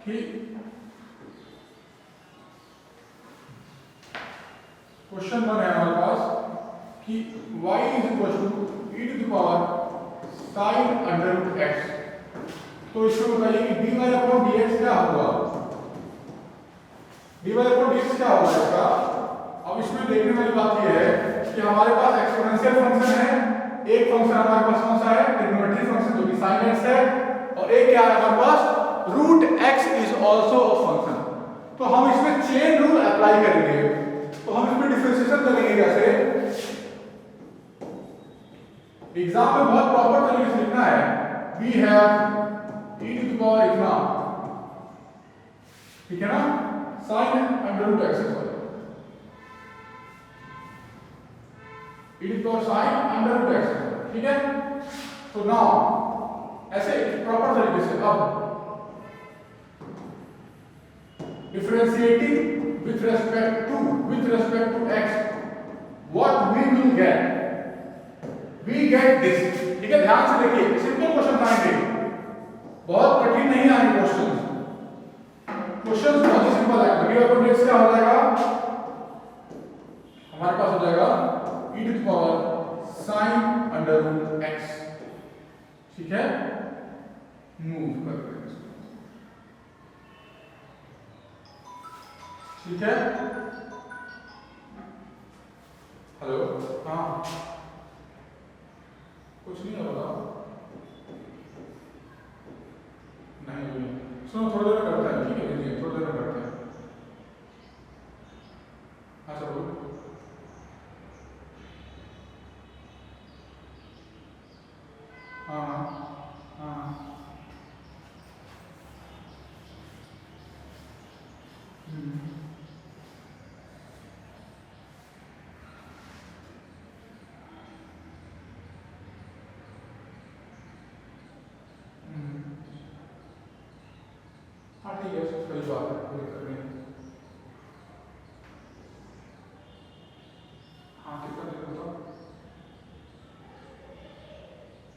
कि क्वेश्चन 1 है हमारे पास कि y is equal to e to the power sine under root x. तो इसमें बताइए कि dy अपॉन dx क्या होगा, dy अपॉन dx क्या होगा इसका। अब इसमें देखने वाली बात यह है कि हमारे पास एक्सपोनेंशियल फंक्शन है, एक फंक्शन हमारे पास कौन सा है, ट्रिग्नोमेट्रिक फंक्शन जो कि sin x है, और एक क्या है हमारे पास root x is also a function. तो हम इसमें चेन रूल अप्लाई करेंगे, तो हम इसमें डिफरेंशिएशन करेंगे कैसे। एग्जाम में बहुत प्रॉपर तरीके से लिखना है, we have e to the power इतना, ठीक है ना, sin under root x e to the power sin under root x, ठीक है। तो नाउ ऐसे प्रॉपर तरीके से अब differentiating with respect to x, what we will get, we get this, ठीक है। ध्यान से देखिए, सिंपल क्वेश्चन आएंगे, बहुत कठिन नहीं आएंगे क्वेश्चन, क्वेश्चन बहुत ही सिंपल है। डी अपॉन एक्स क्या हो जाएगा, हमारे पास हो जाएगा e to the power sin under root x, ठीक है। मूव कर रहे हैं, ठीक है। हेलो, हाँ कुछ नहीं हो रहा, नहीं सुनो, थोड़ी देर में करते हैं, ठीक है, थोड़ी देर में करते हैं। हाँ चलो, हाँ हाँ हाँ ठीक है, सही बात है, कोई दिक्कत नहीं। हाँ कितना देर होता,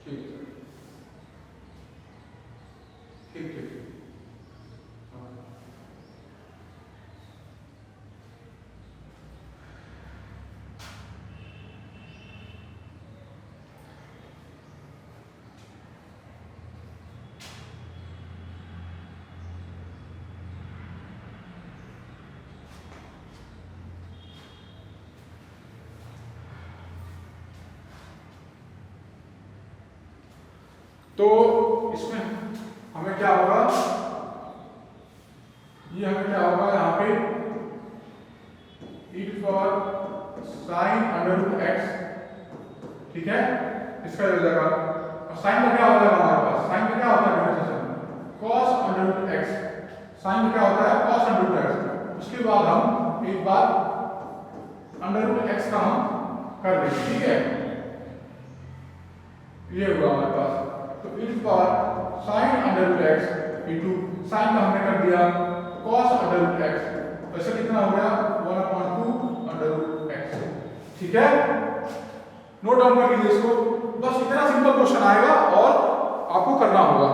ठीक है, ठीक ठीक ठीक। तो इसमें हमें क्या होगा, ये हमें क्या होगा यहाँ पे e to power sine under root x, ठीक है, इसका हो जाएगा। और साइन का क्या हो जाएगा हमारे पास, साइन का क्या होता है differentiation, cos under root x, sine का क्या होता है cos अंडर रूट x। उसके बाद हम एक बार अंडर रूट x का हम कर देंगे, ठीक है। ये हुआ हमारे पास, तो e to power sine under root x into sine का हमने कर दिया cos अंडर रूट x, तो ऐसा कितना हो गया 1/2 अंडर रूट x, ठीक है। नोट डाउन कर लीजिए इसको, बस इतना सिंपल क्वेश्चन आएगा और आपको करना होगा।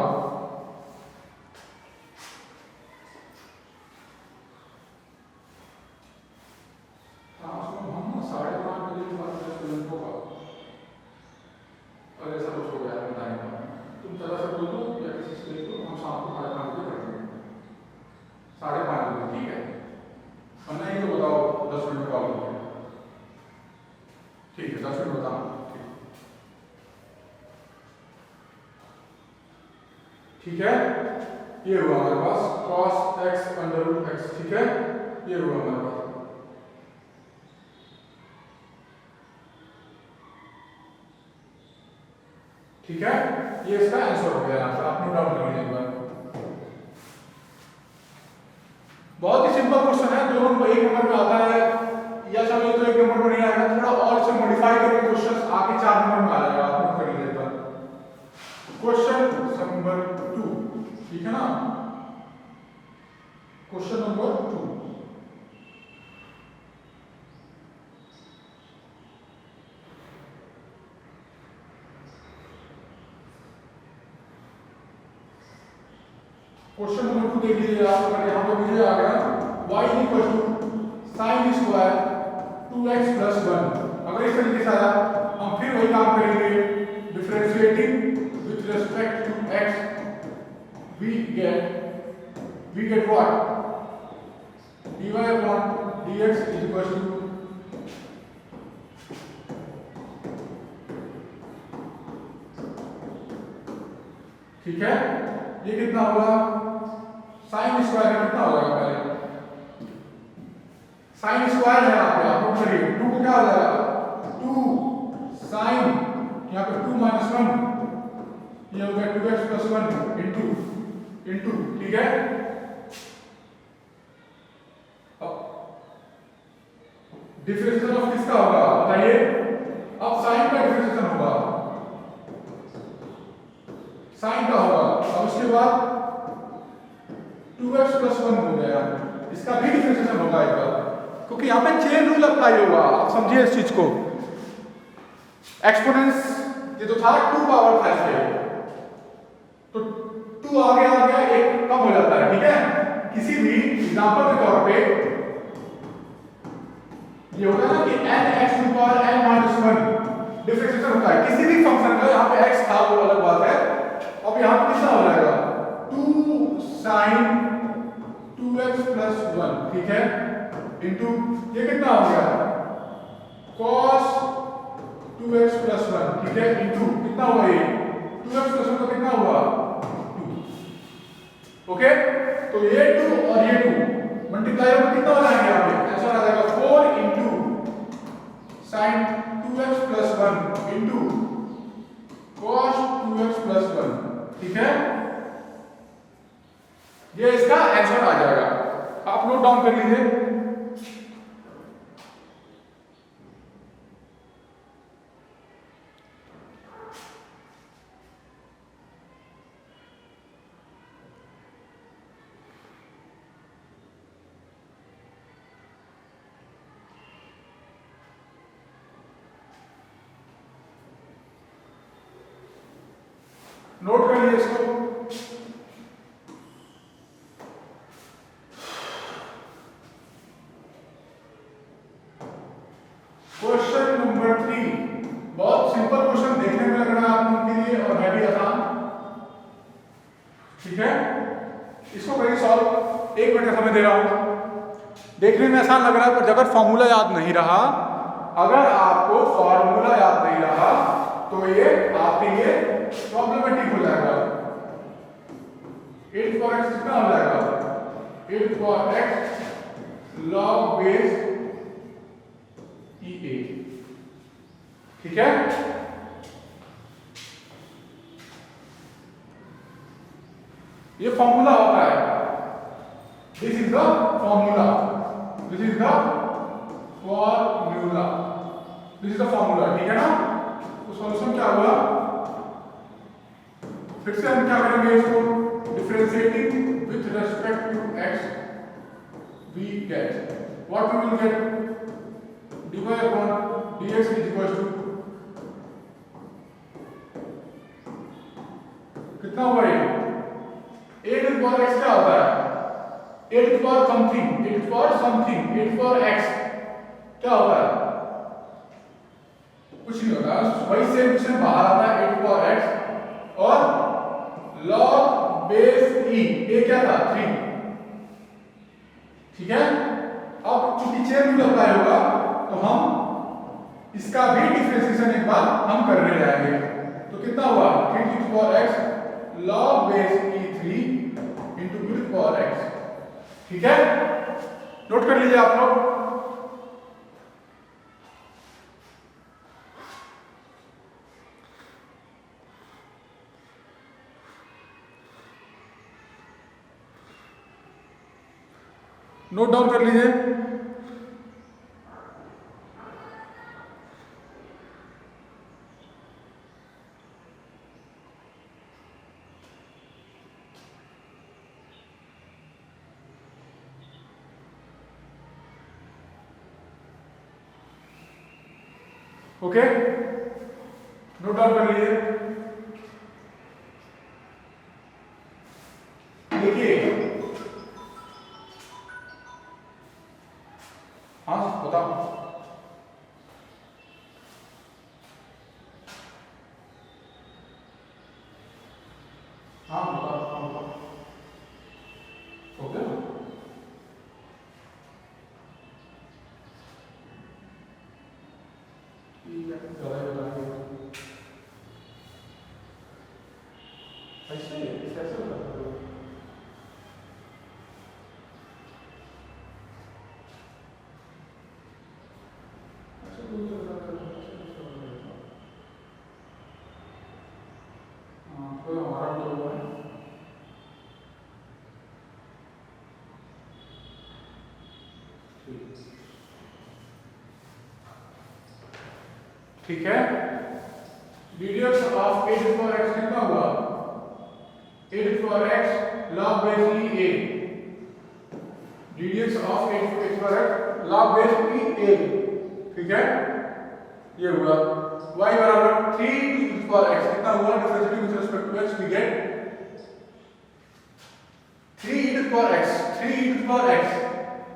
हम 5:30 बजे के बाद स्टूडेंट को और ऐसा कुछ हो गया बताने का, तुम जरा सा बोल दो या किसी से लिख दो, हम शाम को 5:30 बजे कर देंगे, 5:30 बजे, ठीक है। और नहीं तो बताओ 10 मिनट कॉल करो, ठीक है, 10 मिनट बताओ, ठीक है। ये हुआ हमारे पास cos x under root x, ठीक है, ये हुआ हमारे पास, ठीक है। ये इसका आंसर हो गया, आंसर आप नोट डाउन कर लीजिए एक बार। बहुत ही सिंपल क्वेश्चन है, जो हमको 1 नंबर में आता है, या चलो ये तो 1 नंबर में नहीं आएगा, थोड़ा और इसे मॉडिफाई करके क्वेश्चन आगे 4 नंबर में आ जाएगा, आप नोट कर लीजिए एक बार। क्वेश्चन नंबर 2, ठीक है ना, क्वेश्चन नंबर 2, क्वेश्चन नंबर 2 देख लीजिए आप। अगर यहाँ पे मुझे आ गया y equal to sine square 2x plus 1, अगर इस तरीके से आया हम फिर वही काम करेंगे, differentiating with respect to x we get what dy upon dx is equal to ठीक है। ये कितना होगा साइन स्क्वायर का कितना हो जाएगा, पहले साइन स्क्वायर है यहाँ पे, आप नोट करिए 2 को क्या हो जाएगा 2 साइन, यहाँ पे 2 माइनस 1, ये हो गया 2x प्लस 1 इंटू, ठीक है। डिफरेंशिएशन ऑफ किसका होगा बताइए, अब साइन का डिफरेंशिएशन होगा, साइन का होगा, अब उसके बाद 2x प्लस 1 हो गया, इसका भी डिफरेंशिएशन होगा एक बार, क्योंकि यहाँ पे चेन रूल अप्लाई होगा, आप समझिए इस चीज को। एक्सपोनेंस ये जो था 2 पावर था इसके, तो 2 आगे आ गया, एक कम हो जाता है, ठीक है। किसी भी एग्जांपल के तौर पे ये होगा ना कि n x to power n minus 1 differentiation होता है किसी भी फंक्शन का, यहाँ पे x था वो अलग बात है। अब यहाँ पे कितना हो जाएगा 2 sin 2x प्लस 1, ठीक है, इंटू ये कितना हो गया cos 2x प्लस 1, ठीक है, इंटू कितना हुआ ये 2x प्लस 1 का कितना हुआ 2, ओके। तो ये 2 और ये 2 मल्टीप्लाई होकर कितना हो जाएंगे यहाँ पे, आंसर आ जाएगा 4 into sin 2x plus 1 into cos 2x plus 1, ठीक है। ये इसका आंसर आ जाएगा, आप नोट डाउन कर लीजिए। नोट कर लीजिए इसको। क्वेश्चन नंबर 3 बहुत सिंपल क्वेश्चन, देखने में लग रहा है आप लोगों के लिए और है भी आसान, ठीक है। इसको करिए सॉल्व, 1 मिनट का समय दे रहा हूं। देखने में आसान लग रहा है, पर अगर फॉर्मूला याद नहीं रहा, अगर आपको फॉर्मूला याद नहीं रहा तो ये आपके लिए प्रॉब्लमेटिक हो जाएगा। 8 for x कितना हो जाएगा 8 for x log base EA, ठीक है। ये फॉर्मूला होता है, this is the formula, this is the formula, this is the formula, ठीक है ना। तो सॉल्यूशन क्या हुआ, फिर से हम क्या करेंगे इसको, differentiating with respect to x we get what we will get dy upon dx is equal to कितना हुआ ये 8 to power x क्या होता है 8 to power something 8 to power something 8 to power x क्या होता है कुछ नहीं होता, वही से कुछ बाहर आता है 8 to power x और log बेस e, ये क्या था 3, ठीक है। अब चूंकि चेन रूल अप्लाई होगा तो हम इसका भी डिफरेंशिएशन एक बार हम करने जाएंगे, तो कितना हुआ 3 to the power x log base e3 into 2 to the power x, ठीक है। नोट कर लीजिए आप लोग। नोट डाउन कर लीजिए। ओके, नोट डाउन कर लीजिए। देखिए ज़्यादा ही बताएंगे। ऐसे कैसे बताते हो? ऐसे दूर से बताते हो, हाँ तो हमारा तो हुआ है। ठीक है, ddx of a to the power x कितना हुआ? a to the power x log base e a, ddx of a to the power x log base e a, ठीक है, ये हुआ y बराबर 3 to the power x कितना हुआ? Differentiating with respect to x we get 3 e to the power x, 3 e to the power x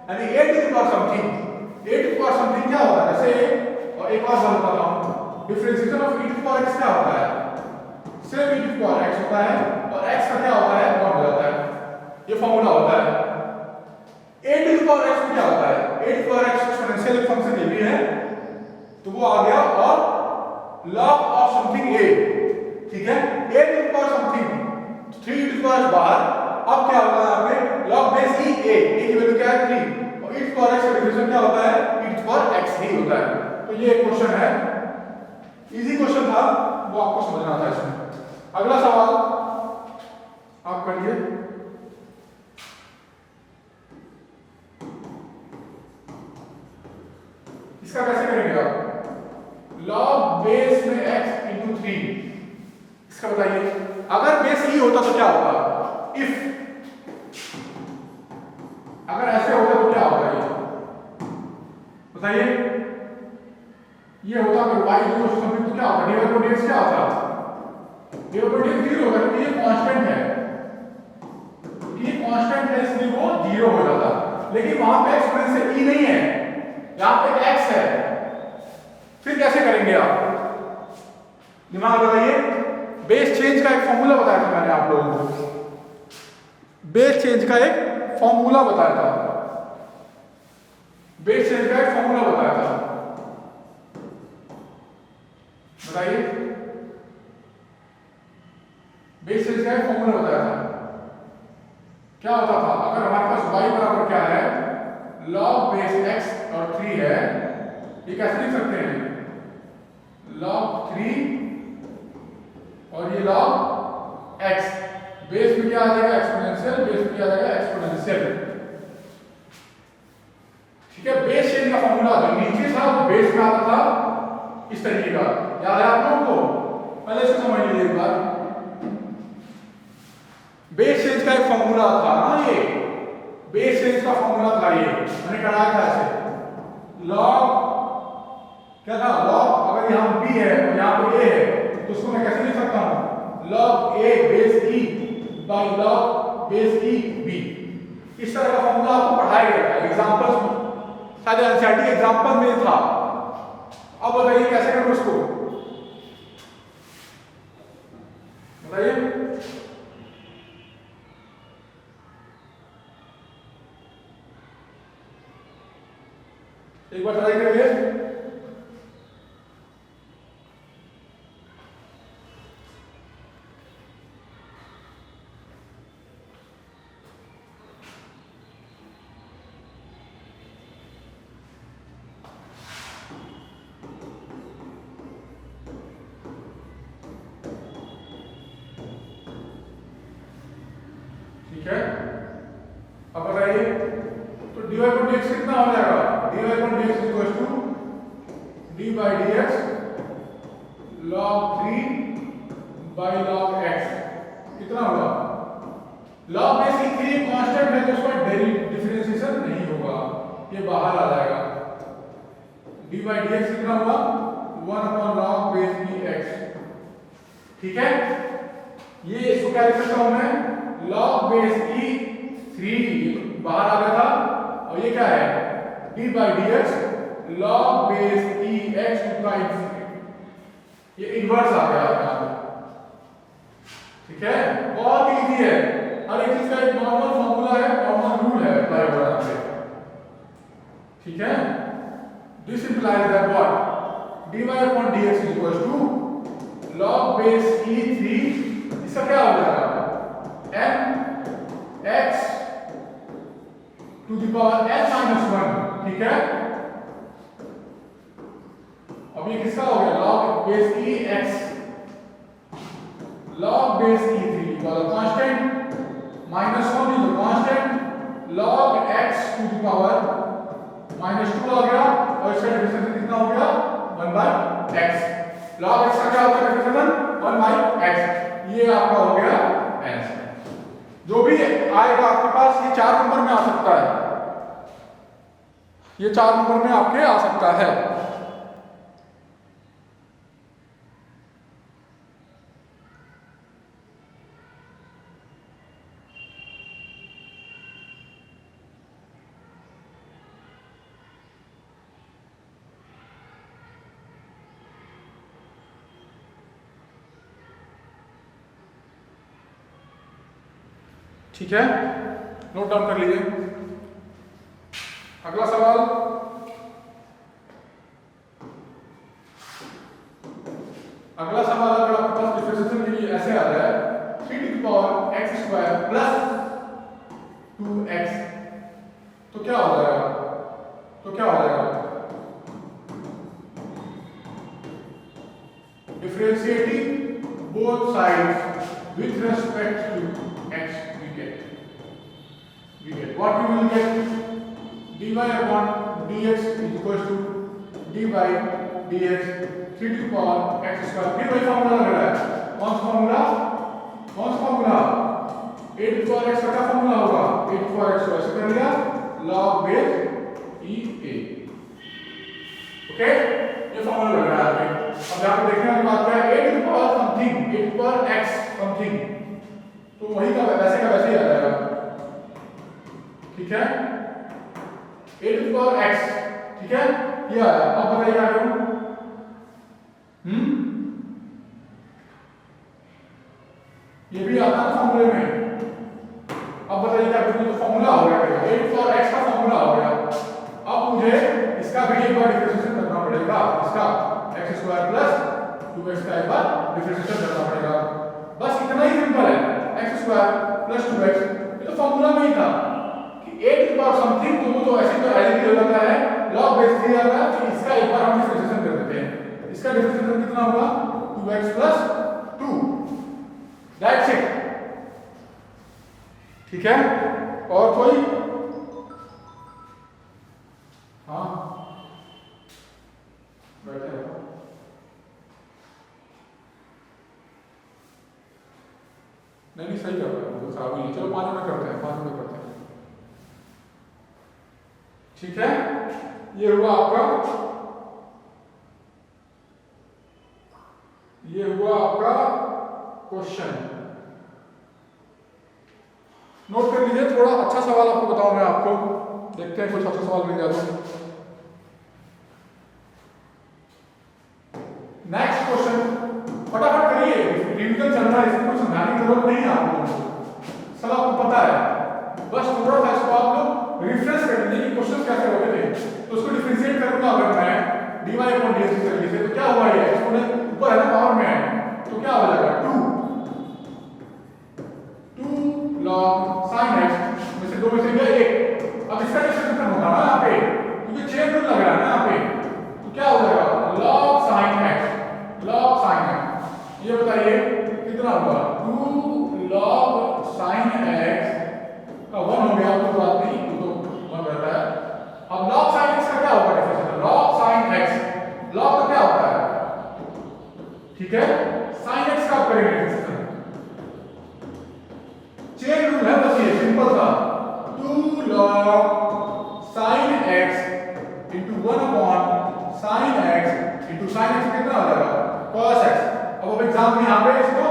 यानी a to the power something, a to the power something क्या होता है? जैसे और एक और बात बताता हूं, differentiation of e to the power x क्या होता है? सिर्फ e to the power x होता है और x का क्या होता है? 1 हो जाता है, ये फार्मूला होता है। a to the power x क्या होता है? a to the power x exponential function ये भी है, तो वो आ गया, और log ऑफ समथिंग a, ठीक है, a to the power something 3 e to the power बाहर, अब क्या होगा यहाँ पे? log base e a, a की वैल्यू क्या है? 3, और e to the power x का डिफरेंशियल क्या होता है? e to the power x ही होता है। तो ये एक क्वेश्चन है, इजी क्वेश्चन था, वो आपको समझना था इसमें। अगला सवाल आप करिए। इसका कैसे करेंगे आप? log बेस में x इंटू 3, इसका बताइए। अगर बेस e होता तो क्या होगा? इफ अगर ऐसे होता तो क्या होगा? ये बताइए। ये होता अगर y इक्वल टू समथिंग तो क्या होता? dy बाई dx क्या होता? dy बाई dx 0 होगा, क्योंकि ये कांस्टेंट है, क्योंकि ये कांस्टेंट है इसलिए वो 0 हो जाता। लेकिन वहां पे एक्सपोनेंशियल e नहीं है, यहां पे x है, फिर कैसे करेंगे आप? दिमाग लगाइए। बेस चेंज का एक फॉर्मूला बताया था मैंने आप लोगों को, बेस चेंज का एक फॉर्मूला बताया था, बेस चेंज का एक फॉर्मूला बताया था, बताइए। बेस चेंज का एक फॉर्मूला बताया था, क्या होता था? अगर हमारे पास y बराबर क्या है? log बेस x और 3 है, ये कैसे लिख सकते हैं? log 3 और ये log x, बेस में क्या आ जाएगा? एक्सपोनेंशियल, बेस में क्या आ जाएगा? एक्सपोनेंशियल, ठीक है। बेस चेंज का फॉर्मूला जो नीचे था वो बेस में आता था इस तरीके का, याद है आप लोगों को? पहले से समझ लीजिए एक बार। बेस चेंज का एक फॉर्मूला था ना, ये बेस चेंज का फॉर्मूला था, ये मैंने कराया था ऐसे। log क्या था? log अगर यहाँ b है और यहाँ पे a है तो उसको मैं कैसे लिख सकता हूँ? log a base e by log base e b। इस तरह का फॉर्मूला आपको पढ़ाया गया था एग्जांपल्स में, शायद एनसीईआरटी एग्जांपल में था। अब बताइए कैसे करूं इसको, बताइए। एक बार ट्राई करिए। ठीक है, अब बताइए तो dy बाई dx कितना हो जाएगा? dy by dx equal to d by dx log 3 बाई log x, कितना होगा? log बेस e 3 कांस्टेंट है तो उसका डिफरेंशिएशन नहीं होगा, ये बाहर आ जाएगा। d बाई dx कितना होगा? 1 upon log base e x, ठीक है। ये इसको क्या लिख सकता हूं मैं? log बेस e 3 बाहर आ गया था, और ये क्या है? d by dx log base e x का इंफिनिटी, ये इनवर्स आ गया आपका, ठीक है। बहुत इजी है, हर एक चीज का एक नॉर्मल फॉर्मूला है, नॉर्मल रूल है अप्लाई हो रहा है, ठीक है। This implies that what? dy upon dx is equal to log base e3, इसका क्या हो जाएगा n x to the power n minus 1, ठीक है। अब ये किसका हो गया log base e x log base e3 equal constant minus 1 is constant log x to the power minus 2 आ गया और इसका डिफरेंशियल कितना हो गया 1 बाय x। log x का क्या होता है डिफरेंशियल 1 बाय x, ये आपका हो गया आंसर। जो भी आएगा आपके पास ये 4 नंबर में आ सकता है, ये 4 नंबर में आपके आ सकता है। ठीक है, नोट डाउन कर लीजिए। अगला सवाल, अगला सवाल अगर आपके पास डिफरेंशिएशन के लिए ऐसे आ रहा है 3 to the power x square plus 2x, तो क्या हो जाएगा, तो क्या हो जाएगा differentiating both sides with respect to x, we get what we will get dy upon dx is equal to dy dx 3 to the power x square। फिर वही फॉर्मूला लग रहा है, कौन सा फॉर्मूला, कौन सा formula 8 to the power x का फॉर्मूला होगा 8 to the power x ऐसे कर लिया log base e a, okay, ये फॉर्मूला लग रहा है। अब यहां पे देखने वाली बात क्या है 8 to the power something 8 to the power x something, तो वही का वैसे आ जाएगा, ठीक है 8 to the power x, ठीक है ये आया। अब बताइए क्या करूं, ये भी आता है फॉर्मूले में। अब बताइए क्या करूं, तो फॉर्मूला हो गया 8 to the power x का फॉर्मूला हो गया। अब मुझे इसका भी एक बार डिफरेंशिएशन करना पड़ेगा, इसका x स्क्वायर प्लस 2x का एक बार डिफरेंशिएशन करना पड़ेगा, बस इतना ही सिंपल है। x स्क्वायर प्लस 2x, ये तो फॉर्मूला में ही था कि 8 to the power समथिंग, तो वो तो ऐसे तो एज इट होता है log बेस 3 आता है, तो इसका एक बार हम डिफरेंशिएशन कर देते हैं। इसका डिफरेंशिएशन कितना होगा 2x प्लस 2, दैट्स इट, ठीक है। और कोई, हाँ बैठे रहो, नहीं सही कर रहा है, खराब नहीं, चलो 5 मिनट करते हैं, 5 मिनट करते हैं, ठीक है। ये हुआ आपका, ये हुआ आपका क्वेश्चन, नोट कर लीजिए। थोड़ा अच्छा सवाल आपको बताऊं मैं, आपको देखते हैं कुछ अच्छा सवाल मिल जाए तो। नेक्स्ट क्वेश्चन फटाफट करिए, रिवीजन चल रहा है, इसको कुछ समझाने की जरूरत नहीं है आप लोगों को, सब आपको पता है, बस थोड़ा सा इसको आप लोग रिफ्रेश कर लीजिए कि क्वेश्चन कैसे होते थे। तो उसको डिफरेंशिएट करूंगा अगर मैं dy अपॉन dx के तरीके से, तो क्या हुआ, ये एक्सपोनेंट ऊपर है ना, पावर में है, तो क्या हो जाएगा 2 log sin x में से 2 में से गया 1। अब इसका डिफरेंशिएशन होगा ना यहाँ पे, क्योंकि चेन रूल लग रहा है ना यहाँ पे, तो क्या हो जाएगा log sin x, log sin x, ये बताइए कितना होगा 2 log sin x का 1 हो गया, तो बात नहीं, तो 1 रहता है। अब log sin x का क्या होगा differentiation, log sin x, log का क्या होता है, ठीक है, sin x का आप करेंगे डिफरेंशिएशन, चेन रूल है बस, ये सिंपल सा 2 log sin x into 1 upon sin x into sin x कितना आ जाएगा cos x। अब एग्जाम में यहाँ पे इसको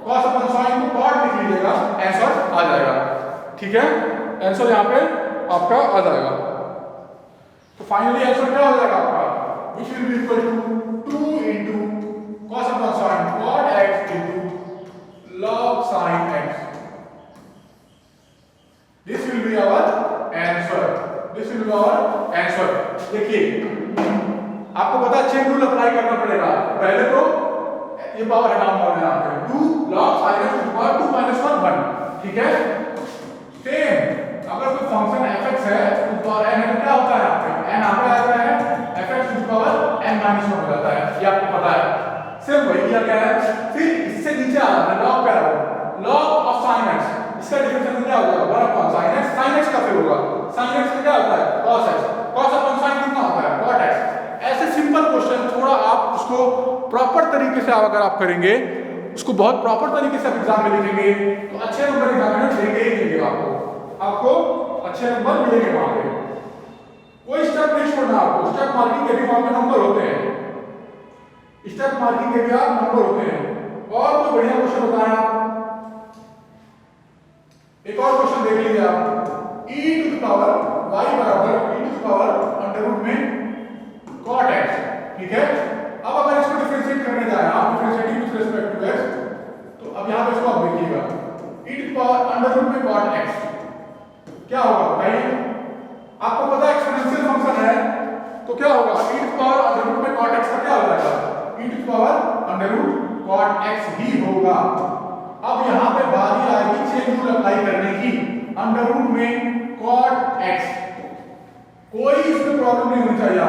cos upon sin को cot लिख लीजिएगा, आंसर आ जाएगा, ठीक है, आंसर यहाँ पे आपका आ जाएगा। तो फाइनली आंसर क्या हो जाएगा आपका, which will be equal to 2 into cos upon sin cot x into log sin x। This will be our answer, this will be our answer। देखिए आपको पता है चेन रूल अप्लाई करना पड़ेगा। पहले तो ये पावर हटाऊंगा मैं यहाँ पे 2 log sin x to power 2 minus 1 ठीक है। सेम अगर कोई फंक्शन fx है टू पावर n है तो क्या होता है यहाँ पे n यहाँ पे आता है fx to power n minus 1 हो जाता है, ये आपको पता है। सेम वही किया गया है। फिर इससे नीचे आ रहा है log क्या है log ऑफ sin x, इसका डिफरेंशियल क्या हो जाएगा 1 upon sin x, sin x का फिर होगा sin x का क्या होता है cos x, cos upon sin कितना होता है cot x। ऐसे सिंपल क्वेश्चन थोड़ा आप उसको प्रॉपर तरीके से अगर आप करेंगे, उसको बहुत प्रॉपर तरीके से एग्जाम में लिखेंगे तो अच्छे नंबर एग्जाम में देंगे ही देंगे आपको अच्छे नंबर मिलेंगे वहां पे। कोई स्टेप नहीं छोड़ना आपको, स्टेप मार्किंग के भी वहां पे नंबर होते हैं, स्टेप मार्किंग के भी आप नंबर होते हैं। और कोई बढ़िया क्वेश्चन बताया, एक और क्वेश्चन देख लीजिए आप e to the power y बराबर e to the power under root में cot x ठीक है। अब अगर इसको डिफरेंशिएट करने जाए आप differentiating with respect to x तो अब यहां पे इसको आप देखिएगा e to the power under root में cot x क्या होगा बताइए। आपको पता है एक्सपोनेंशियल फंक्शन है तो क्या होगा e to the power under root में cot x का क्या हो जाएगा e to the power under root cot x ही होगा। अब यहां पे बारी आएगी चेन रूल अप्लाई करने की, अंडर रूट में cot x कोई इसमें प्रॉब्लम नहीं होनी चाहिए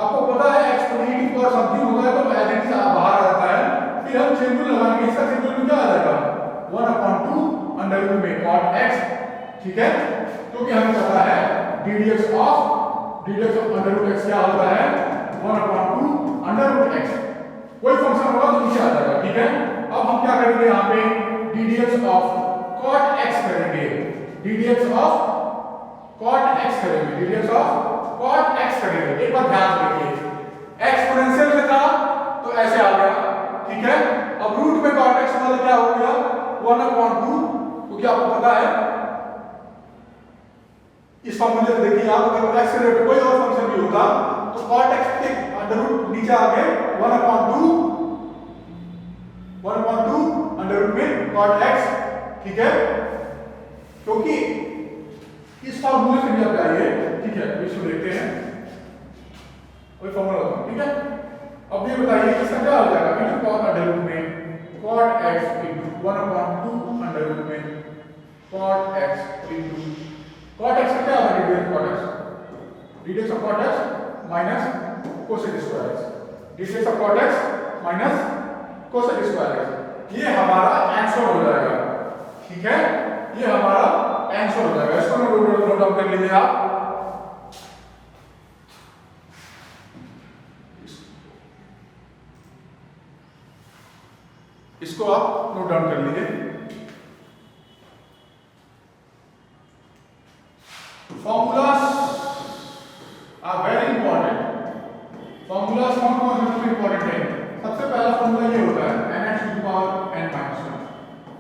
आपको पता है एक्सपोनेंट पर समथिंग होता है तो एज इट बाहर आ जाता है, फिर हम चेन रूल लगाएंगे, इसका चेन रूल क्या आ जाएगा 1/2 अंडर रूट में cot x ठीक है। क्योंकि हमें पता है ddx of under root x क्या होता है 1/2 अंडर रूट x, कोई फंक्शन होगा तो नीचे आ जाएगा ठीक है। अब हम क्या करेंगे यहाँ पे ddx ऑफ cot x करेंगे, ddx ऑफ cot x करेंगे, ddx ऑफ cot x करेंगे। एक बार ध्यान रखिए एक्सपोनेंशियल में था तो ऐसे आ गया ठीक है। अब रूट में cot x वाला क्या हो गया 1/2, क्योंकि आपको पता है इस फॉर्मूले को देखिए आप अगर x के रेट कोई और फंक्शन भी होता तो cot x के अंडर रूट नीचे आ गए 1/2 अंडर रूट में cot x ठीक है। क्योंकि इस फॉर्मूले से भी आप आइए ठीक है, इसको देखते हैं कोई फॉर्मूला होता ठीक है। अब ये बताइए इसका क्या हो जाएगा e to power under root में cot x into 1/2 under root में cot x into cot x का क्या होगा ddx of cot x minus cosec square x, ddx of cot x minus cosec square x, ये हमारा answer हो जाएगा ठीक है, ये हमारा आंसर हो जाएगा। इसको नोट डाउन कर लीजिए आप, इसको आप नोट डाउन कर लीजिए। Formulas are very important, formulas कौन कौन से इंपॉर्टेंट है। सबसे पहला फॉर्मूला ये होता है nx to the power n minus 1।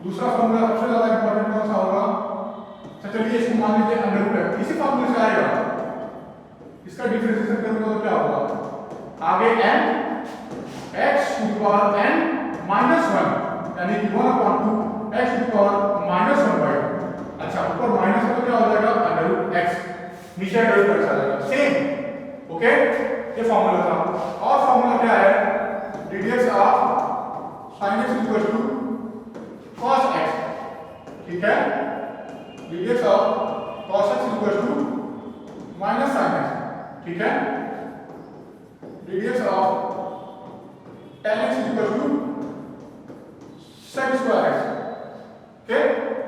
दूसरा फॉर्मूला सबसे ज्यादा इंपॉर्टेंट कौन सा होगा, चलिए इसको मान लीजिए अंडर रूट है, इसी फॉर्मूले से आएगा, इसका डिफरेंशिएशन करूंगा तो क्या होगा आगे n x to the power n minus 1 यानी कि 1/2 x to the power minus 1/2। अच्छा ऊपर माइनस है तो क्या हो जाएगा अंडर रूट x, नीचे अंडर रूट x आ जाएगा सेम ओके। ये फॉर्मूला था। और फॉर्मूला क्या है ddx of sin x equal to cos x ठीक है, ddx of cos x equal to minus sin x ठीक है, ddx of tan x equal to sec square x okay.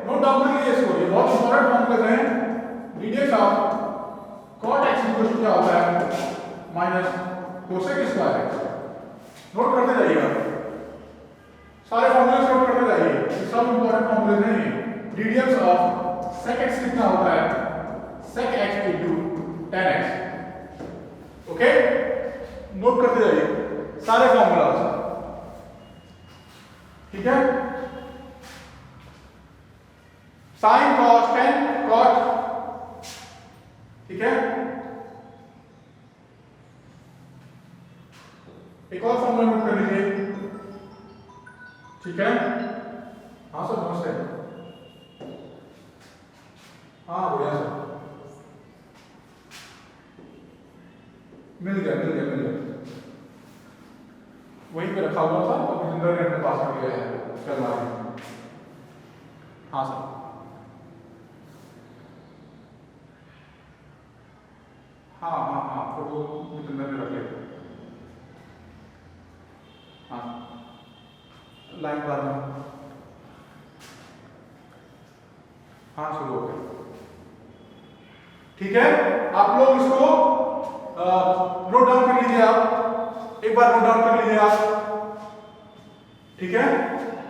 Note down कर लीजिए इसको, ये बहुत इंपॉर्टेंट फॉर्मूले हैं। ddx of cot x equal to क्या होता है minus cosec square x, note करते जाइएगा सारे फॉर्मूले नोट करते जाइए, ये सब इंपॉर्टेंट फॉर्मूले हैं। ddx ऑफ sec x कितना होता है sec x into tan x okay, note करते जाइए सारे फॉर्मूला ठीक है। sin cos tan cot ठीक है। एक और फॉर्मूला नोट कर लीजिए ठीक है। हाँ सर नमस्ते, हाँ बढ़िया सर, मिल गया वहीं पे रखा हुआ था तो भूपिंदर ने अपने पास में लिया है अलमारी में। हाँ सर, हाँ हाँ हाँ, फोटो भूपिंदर ने रख लिया। हाँ लाइन बाद में, हाँ शुरू हो गया। ठीक है, आप लोग इसको नोट डाउन कर लीजिए, आप एक बार नोट डाउन कर लीजिए आप। ठीक है,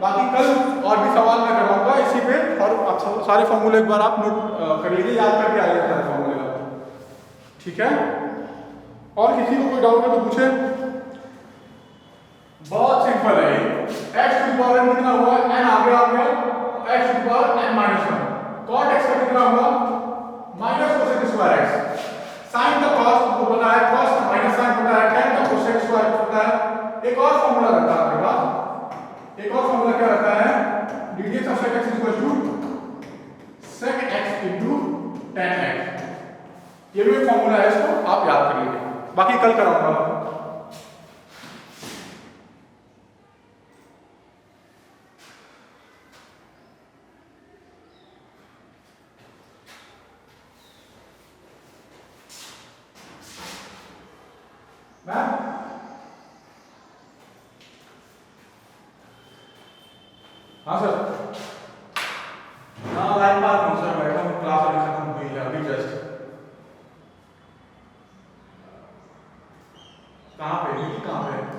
बाकी कल और भी सवाल मैं कराऊंगा इसी पे, और आप सारे फॉर्मूले एक बार आप नोट कर लीजिए, याद करके आइए सारे फॉर्मूले का। ठीक है, और किसी को कोई डाउट है तो पूछे। बहुत सिंपल है, x टू पावर n कितना हुआ, n आगे आ गया, x to power n minus 1, cot x का कितना हुआ minus cosec square x, sine का cos को पता है, cos का माइनस साइन पता है, tan का कोसेक स्क्वायर पता है। एक और फॉर्मूला रहता है आपके पास, एक और फॉर्मूला क्या रहता है, ddx of sec x equal to sec x into tan x। ये भी एक फॉर्मूला है, इसको आप याद कर लीजिए, बाकी कल कराऊंगा। हाँ सर, हाँ लाइन पास हूँ सर, बैठा हूँ, क्लास अभी खत्म हुई है अभी जस्ट। कहाँ पे, कहाँ पे?